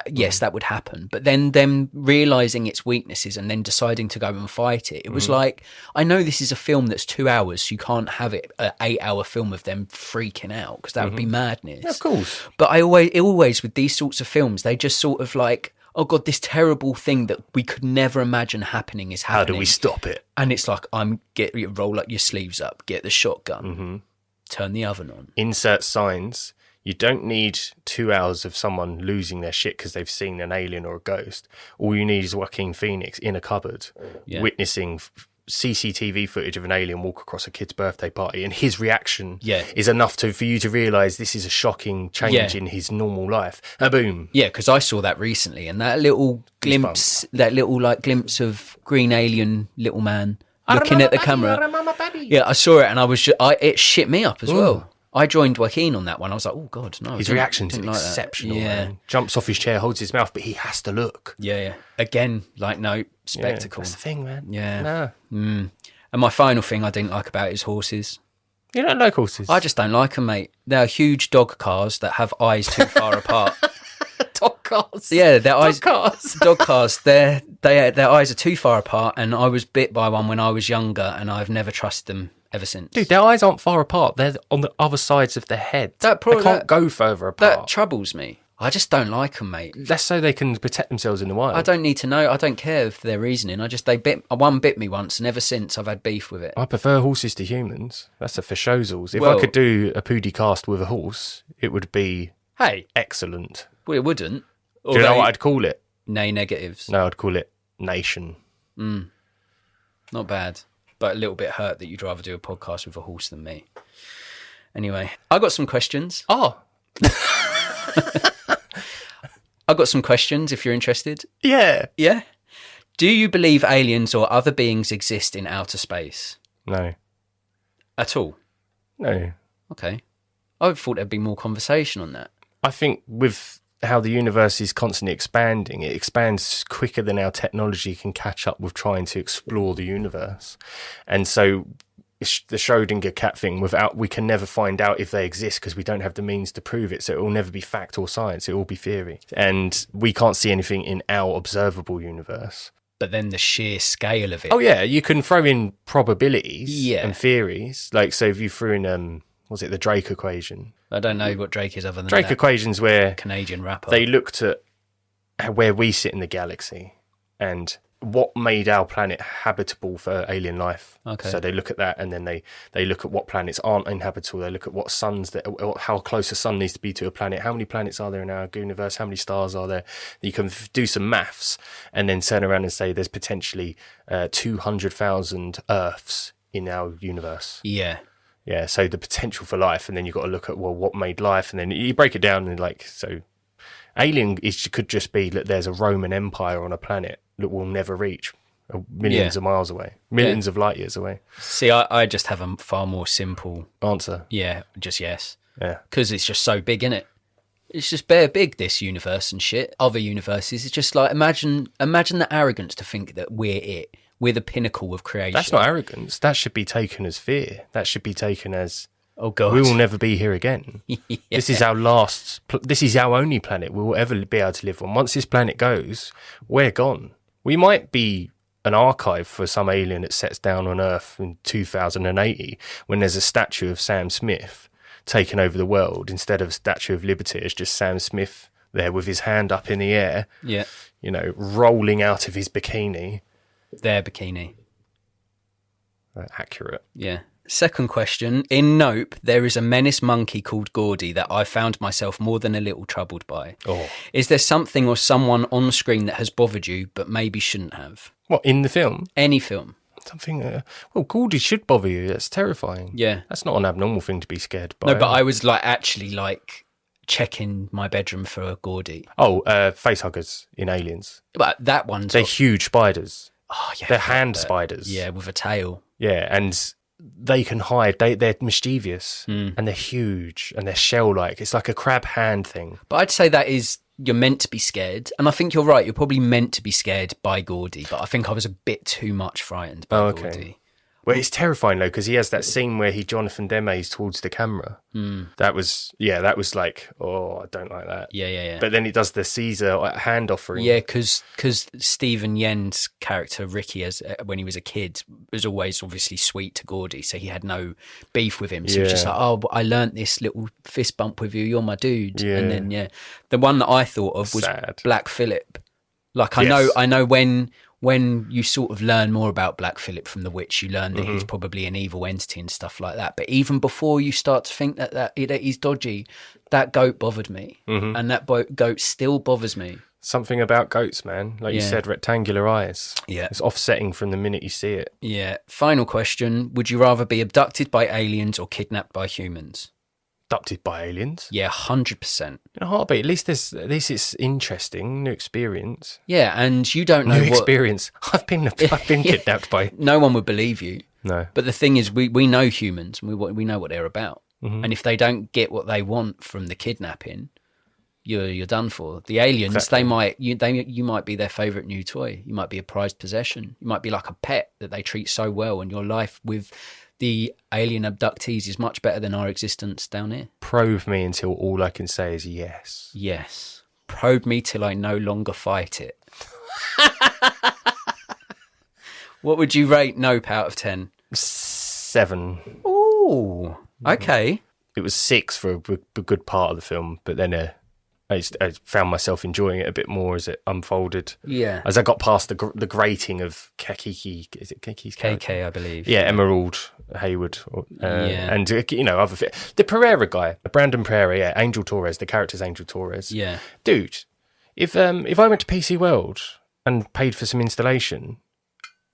Yes, that would happen. But then them realising its weaknesses and then deciding to go and fight it. It was like, I know this is a film that's 2 hours, so you can't have it an 8-hour film of them freaking out, because that would be madness. Yeah, of course. But I always with these sorts of films, they just sort of like, oh God, this terrible thing that we could never imagine happening is happening. How do we stop it? And it's like, roll up your sleeves up, get the shotgun, turn the oven on. Insert signs. You don't need 2 hours of someone losing their shit because they've seen an alien or a ghost. All you need is Joaquin Phoenix in a cupboard, witnessing CCTV footage of an alien walk across a kid's birthday party, and his reaction is enough for you to realise this is a shocking change in his normal life. Boom. Yeah, because I saw that recently, and that little glimpse, glimpse of green alien little man looking at the camera. Yeah, I saw it, and it shit me up as well. I joined Joaquin on that one. I was like, oh God, no. His reaction's exceptional. Yeah. Man. Jumps off his chair, holds his mouth, but he has to look. Yeah. Again, like, no, spectacle. That's the thing, man. Yeah. No. And my final thing I didn't like about it is horses. You don't like horses? I just don't like them, mate. They're huge dog cars that have eyes too far apart. Dog cars. Yeah, their eyes. Cars. Dog cars. Their eyes are too far apart, and I was bit by one when I was younger, and I've never trusted them ever since. Dude, their eyes aren't far apart. They're on the other sides of their head. They can't go further apart. That troubles me. I just don't like them, mate. That's so they can protect themselves in the wild. I don't need to know. I don't care if their reasoning. One bit me once, and ever since I've had beef with it. I prefer horses to humans. That's a for showsals. If Well- I could do a Pootie cast with a horse, it would be excellent. Well, it wouldn't. Do you know what I'd call it? Nay negatives. No, I'd call it Nation. Not bad, but a little bit hurt that you'd rather do a podcast with a horse than me. Anyway, I got some questions. Oh, I got some questions if you're interested. yeah. Yeah? Do you believe aliens or other beings exist in outer space? No. At all? No. Okay. I thought there'd be more conversation on that. I think with how the universe is constantly expanding, it expands quicker than our technology can catch up with trying to explore the universe. And so the Schrodinger cat thing, we can never find out if they exist because we don't have the means to prove it. So it will never be fact or science. It will be theory. And we can't see anything in our observable universe. But then the sheer scale of it. Oh, yeah. You can throw in probabilities Yeah. and theories. Like, so if you threw in, was it the Drake equation? I don't know what Drake is other than Drake that equations where Canadian rapper. they looked at where we sit in the galaxy and what made our planet habitable for alien life. Okay. So they look at that, and then they look at what planets aren't inhabitable. They look at what suns how close a sun needs to be to a planet. How many planets are there in our universe? How many stars are there? You can do some maths and then turn around and say there's potentially 200,000 Earths in our universe. Yeah. Yeah, so the potential for life, and then you've got to look at, well, what made life, and then you break it down, and so alien could just be that there's a Roman Empire on a planet that we'll never reach, millions of miles away, millions of light years away. See, I just have a far more simple Answer. yeah, just yes. Yeah. Because it's just so big, innit? It's just bare big, this universe and shit. Other universes, it's just like, imagine the arrogance to think that we're it. We're the pinnacle of creation. That's not arrogance. That should be taken as fear. That should be taken as, oh God, we will never be here again. Yeah. This is our this is our only planet we will ever be able to live on. Once this planet goes, we're gone. We might be an archive for some alien that sets down on Earth in 2080 when there's a statue of Sam Smith taking over the world instead of a Statue of Liberty. It's just Sam Smith there with his hand up in the air, Yeah. Rolling out of his bikini. Their bikini. Accurate. Yeah. Second question. In Nope, there is a menace monkey called Gordy that I found myself more than a little troubled by. Oh. Is there something or someone on screen that has bothered you but maybe shouldn't have? What, in the film? Any film. Something, Gordy should bother you. That's terrifying. Yeah. That's not an abnormal thing to be scared by. No, but I was actually checking my bedroom for a Gordy. Oh, facehuggers in Aliens. But that one's... They're huge spiders. Oh, yeah. They're hand spiders. Yeah, with a tail. Yeah, and they can hide. They're mischievous, and they're huge, and they're shell-like. It's like a crab hand thing. But I'd say that is... You're meant to be scared. And I think you're right. You're probably meant to be scared by Gordy. But I think I was a bit too much frightened by Gordy. Well, it's terrifying, though, because he has that scene where he Jonathan Deme's towards the camera. That was like, oh, I don't like that. Yeah. But then he does the Caesar hand offering. Yeah, because Stephen Yen's character, Ricky, when he was a kid, was always obviously sweet to Gordy, so he had no beef with him. So he was just like, oh, I learnt this little fist bump with you, you're my dude. Yeah. And then, the one that I thought of was Sad. Black Phillip. Like, Yes. I know when you sort of learn more about Black Phillip from The Witch, you learn that he's probably an evil entity and stuff like that. But even before you start to think that he's dodgy, that goat bothered me. And that goat still bothers me. Something about goats, man. Like you said, rectangular eyes. Yeah. It's offsetting from the minute you see it. Yeah. Final question. Would you rather be abducted by aliens or kidnapped by humans? Abducted by aliens. Yeah, 100%. In a heartbeat. At least it's interesting, new experience. Yeah, and you don't know New what... experience. I've been kidnapped by. No one would believe you. No. But the thing is, we know humans. We know what they're about. And if they don't get what they want from the kidnapping, you're done for. The aliens, Exactly. you might be their favourite new toy. You might be a prized possession. You might be like a pet that they treat so well, and your life with the alien abductees is much better than our existence down here. Probe me until all I can say is yes. Yes. Probe me till I no longer fight it. What would you rate Nope out of 10? 7. Ooh, okay. It was 6 for a good part of the film, but then I found myself enjoying it a bit more as it unfolded. Yeah. As I got past the grating of Kiki, is it Kiki's character? KK, I believe. Yeah, Emerald Hayward, Yeah. and other the Pereira guy, Brandon Pereira, yeah, Angel Torres. The character's Angel Torres. Yeah. Dude, if I went to PC World and paid for some installation,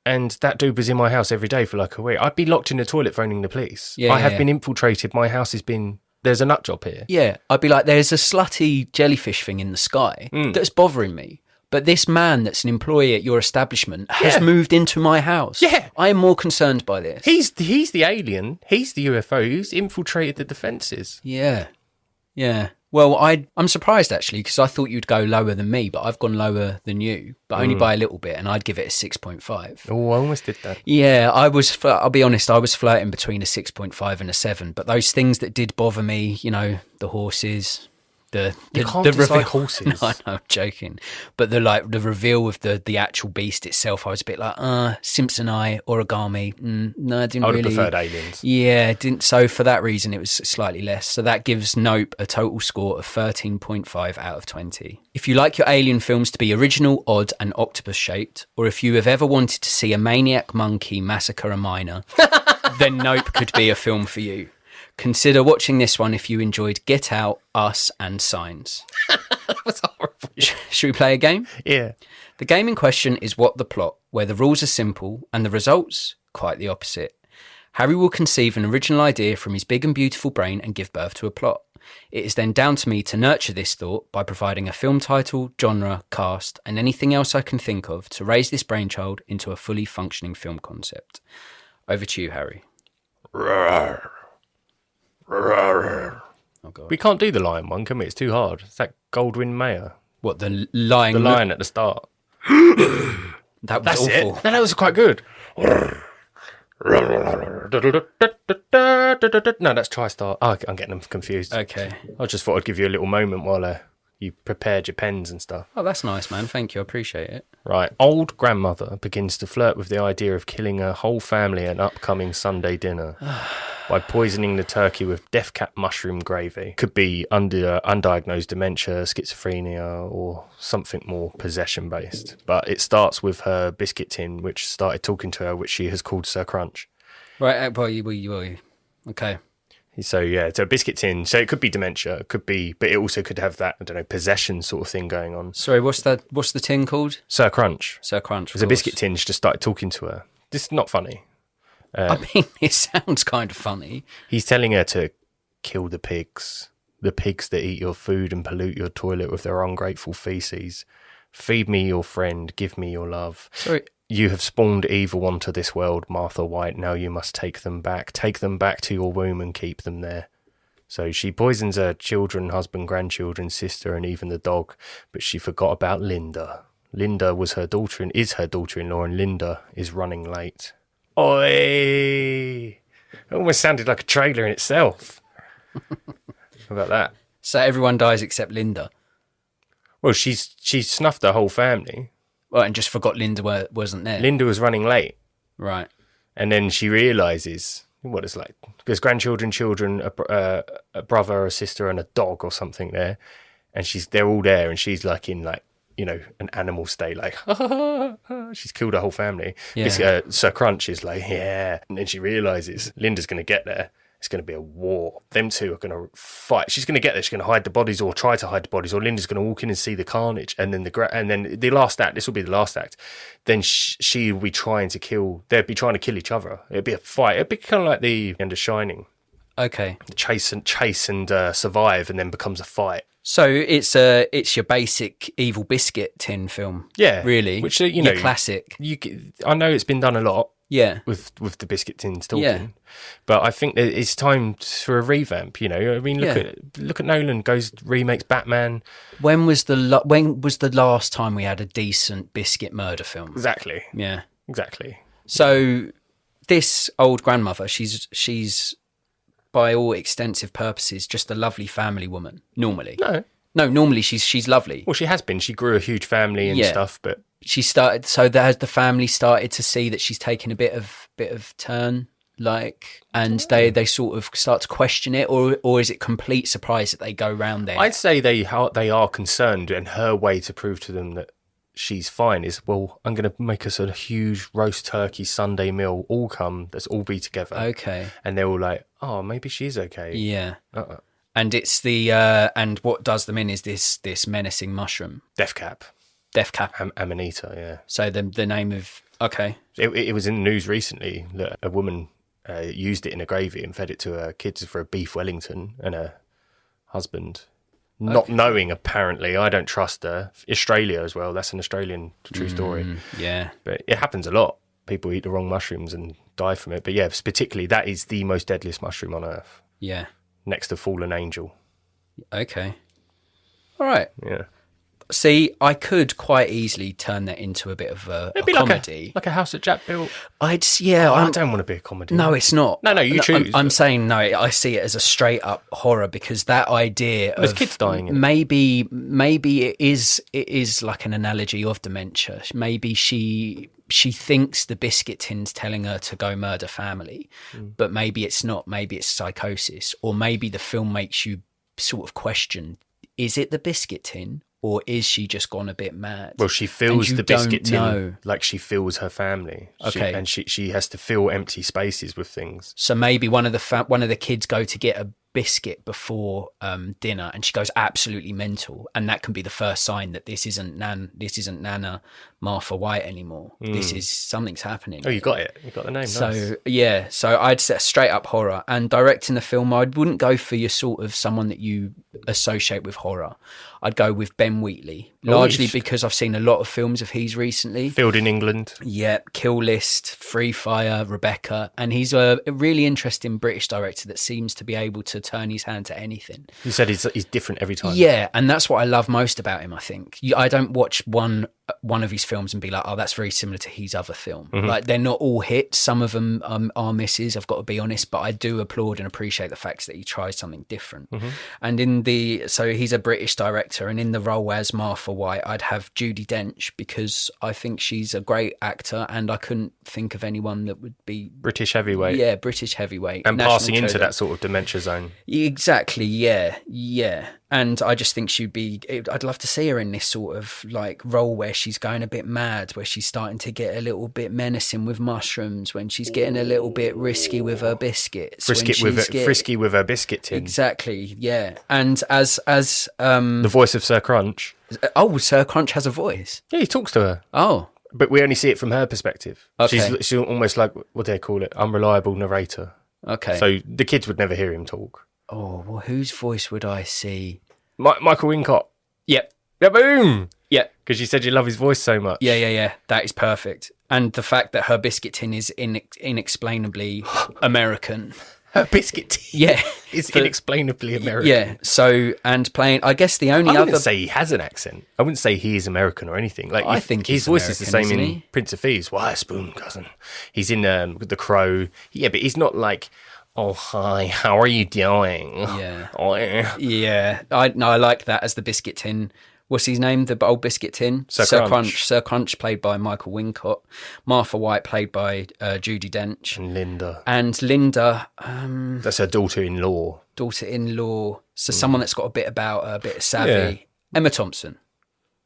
and that dude was in my house every day for like a week, I'd be locked in the toilet phoning the police. Yeah, I have yeah. been infiltrated. My house has been. There's a nut job here. Yeah, I'd be like, there's a slutty jellyfish thing in the sky that's bothering me. But this man that's an employee at your establishment has moved into my house. Yeah. I am more concerned by this. He's the alien. He's the UFO. He's infiltrated the defences. Yeah. Yeah. Well, I'm surprised actually because I thought you'd go lower than me, but I've gone lower than you, but only by a little bit, and I'd give it a 6.5. Oh, I almost did that. Yeah, I'll be honest, I was flirting between a 6.5 and a 7, but those things that did bother me, the horses, You can't dislike horses. No, I know, I'm joking. But the reveal of the actual beast itself, I was a bit like, Simpson Eye, origami. No, I didn't I would really. have preferred aliens. Yeah, didn't. So for that reason, it was slightly less. So that gives Nope a total score of 13.5 out of 20. If you like your alien films to be original, odd, and octopus shaped, or if you have ever wanted to see a maniac monkey massacre a miner, then Nope could be a film for you. Consider watching this one if you enjoyed Get Out, Us, and Signs. That was horrible. Should we play a game? Yeah. The game in question is What the Plot, where the rules are simple and the results quite the opposite. Harry will conceive an original idea from his big and beautiful brain and give birth to a plot. It is then down to me to nurture this thought by providing a film title, genre, cast, and anything else I can think of to raise this brainchild into a fully functioning film concept. Over to you, Harry. Oh, God. We can't do the lion one, can we? It's too hard. It's that Goldwyn Mayer. What, the lion? The lion at the start. That was That's awful. it. No, that was quite good. No, that's TriStar. Oh, I'm getting them confused. Okay. I just thought I'd give you a little moment while you prepared your pens and stuff. Oh, that's nice, man. Thank you. I appreciate it. Right. Old grandmother begins to flirt with the idea of killing her whole family at an upcoming Sunday dinner by poisoning the turkey with death cap mushroom gravy. Could be undiagnosed dementia, schizophrenia, or something more possession-based. But it starts with her biscuit tin, which started talking to her, which she has called Sir Crunch. Right. Okay. So, yeah, it's a biscuit tin. So it could be dementia, it could be, but it also could have that, I don't know, possession sort of thing going on. Sorry, what's the tin called? Sir Crunch. Sir Crunch. It's a biscuit tin. She just started talking to her. This is not funny. I mean, it sounds kind of funny. He's telling her to kill the pigs that eat your food and pollute your toilet with their ungrateful feces. Feed me your friend, give me your love. Sorry. You have spawned evil onto this world, Martha White. Now you must take them back. Take them back to your womb and keep them there. So she poisons her children, husband, grandchildren, sister, and even the dog. But she forgot about Linda. Linda was her daughter and is her daughter-in-law, and Linda is running late. Oi! It almost sounded like a trailer in itself. How about that? So everyone dies except Linda. Well, she's snuffed her whole family. Well, and just forgot Linda wasn't there. Linda was running late. Right. And then she realises what it's like. There's grandchildren, children, a brother, a sister, and a dog or something there. And they're all there, and she's like in an animal state, like, she's killed her whole family. Yeah. Sir Crunch is like, yeah. And then she realises Linda's going to get there. It's going to be a war. Them two are going to fight. She's going to get there. She's going to hide the bodies or try to hide the bodies, or Linda's going to walk in and see the carnage. And then the last act, this will be the last act. Then she will be trying to kill, they'd be trying to kill each other. It'd be a fight. It'd be kind of like the end of Shining. Okay. Chase and survive, and then becomes a fight. So it's your basic evil biscuit tin film. Yeah. Really? Which, your classic. I know it's been done a lot. Yeah. With the biscuit tins talking. Yeah. But I think that it's time for a revamp, I mean, look at Nolan remakes Batman. When was the last time we had a decent biscuit murder film? Exactly. Yeah. Exactly. So this old grandmother, she's by all extensive purposes just a lovely family woman. Normally, no, normally she's lovely. Well, she has been. She grew a huge family and stuff, but she started. So has the family started to see that she's taken a bit of turn, like, and they sort of start to question it, or is it complete surprise that they go round there? I'd say they are concerned, and her way to prove to them that she's fine is, well, I'm going to make us a huge roast turkey Sunday meal. Let's all be together. Okay, and they're all like, oh, maybe she's okay. Yeah. And it's the and what does them in is this menacing mushroom, Death Cap, Amanita. Yeah. So the name of it was in the news recently that a woman used it in a gravy and fed it to her kids for a beef Wellington, and her husband, not knowing apparently, I don't trust her. Australia as well. That's an Australian true story. Yeah, but it happens a lot. People eat the wrong mushrooms and die from it. But yeah, particularly that is the most deadliest mushroom on earth. Yeah. Next to fallen angel. Okay. All right. Yeah. See, I could quite easily turn that into a bit of a comedy. Like a house that Jack built. I don't want to be a comedy. No, it's not. No, you choose. I'm saying no. I see it as a straight up horror, because that idea There's of kids dying in it. Maybe it is like an analogy of dementia. Maybe she thinks the biscuit tin's telling her to go murder family, but maybe it's not. Maybe it's psychosis, or maybe the film makes you sort of question: is it the biscuit tin, or is she just gone a bit mad? Well, she feels the biscuit tin know. like she feels her family. Okay, and she has to fill empty spaces with things. So maybe one of the kids go to get a biscuit before dinner, and she goes absolutely mental, and that can be the first sign that this isn't Nana Martha White anymore. This is something's happening. Oh, you got it. You got the name. So nice. yeah, so I'd say straight up horror. And directing the film, I wouldn't go for your sort of someone that you associate with horror. I'd go with Ben Wheatley, largely because I've seen a lot of films of his recently. Filmed in England. Yeah, Kill List, Free Fire, Rebecca, and he's a really interesting British director that seems to be able to turn his hand to anything. You said he's different every time. Yeah, and that's what I love most about him, I think. I don't watch one of his films and be like, oh, that's very similar to his other film. Like, they're not all hits. Some of them are misses, I've got to be honest, but I do applaud and appreciate the fact that he tries something different. And so he's a British director, and in the role as Martha White, I'd have Judi Dench, because I think she's a great actor, and I couldn't think of anyone that would be British heavyweight. Yeah, British heavyweight. And passing into that sort of dementia zone. Exactly, yeah. And I just think I'd love to see her in this sort of like role where she's going a bit mad, where she's starting to get a little bit menacing with mushrooms, when she's getting a little bit risky with her biscuits. Frisky with her biscuit tin. Exactly, yeah. And as the voice of Sir Crunch. Oh, Sir Crunch has a voice. Yeah, he talks to her. Oh. But we only see it from her perspective. Okay. She's almost like, what do they call it? Unreliable narrator. Okay. So the kids would never hear him talk. Oh, well, whose voice would I see? Michael Wincott. Yep. Yeah, boom. Yeah. Because you said you love his voice so much. Yeah. That is perfect. And the fact that her biscuit tin is inexplainably American. Her biscuit tin? Yeah. Is inexplainably American. Yeah. So, and playing, I guess the only I wouldn't say he has an accent. I wouldn't say he is American or anything. Like, I think his voice American, is the same in he? Prince of Thieves. Why, spoon, cousin. He's in The Crow. Yeah, but he's not like, oh, hi, how are you doing? Yeah. Oh, yeah. Yeah. I like that as the biscuit tin. What's his name? The old biscuit tin? Sir Crunch. Sir Crunch, played by Michael Wincott. Martha White, played by Judi Dench. And Linda. That's her daughter-in-law. Daughter-in-law. So someone that's got a bit about her, a bit of savvy. Yeah. Emma Thompson.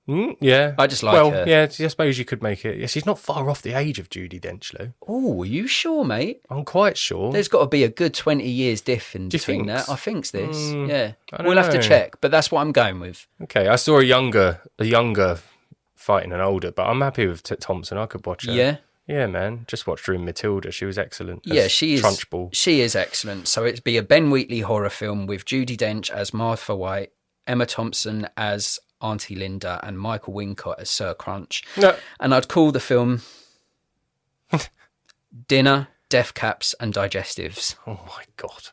Yeah. I just like her. Yeah, I suppose you could make it. Yeah, she's not far off the age of Judi Dench, though. Oh, are you sure, mate? I'm quite sure. There's got to be a good 20 years diff in between that. I think's this. Yeah. We'll have to check, but that's what I'm going with. Okay, I saw a younger fighting an older, but I'm happy with Thompson. I could watch her. Yeah. Yeah, man. Just watched her in Matilda. She was excellent. Yeah, she is. Trunchbull. She is excellent. So it'd be a Ben Wheatley horror film with Judi Dench as Martha White, Emma Thompson as Auntie Linda, and Michael Wincott as Sir Crunch. No. And I'd call the film Dinner, Death Caps and Digestives. Oh my God.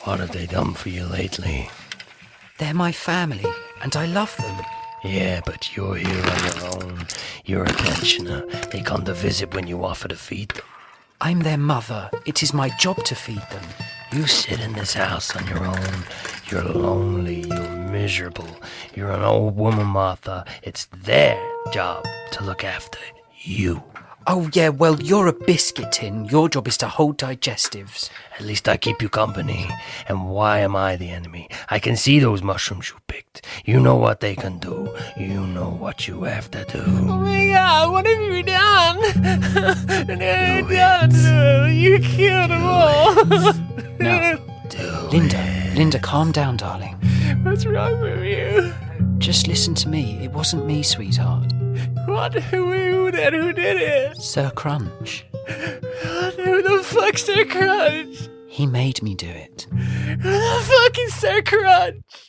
What have they done for you lately? They're my family and I love them. Yeah, but you're here on your own. You're a pensioner. They come to visit when you offer to feed them. I'm their mother. It is my job to feed them. You sit in this house on your own. You're lonely. You're miserable. You're an old woman, Martha. It's their job to look after you. Oh, yeah, well, you're a biscuit tin. Your job is to hold digestives. At least I keep you company. And why am I the enemy? I can see those mushrooms you picked. You know what they can do. You know what you have to do. Oh my God, what have you done? You killed them all. Now, Linda, calm down, darling. What's wrong with you? Just listen to me. It wasn't me, sweetheart. What? Who did it? Sir Crunch. Who the fuck's Sir Crunch? He made me do it. Who the fuck is Sir Crunch?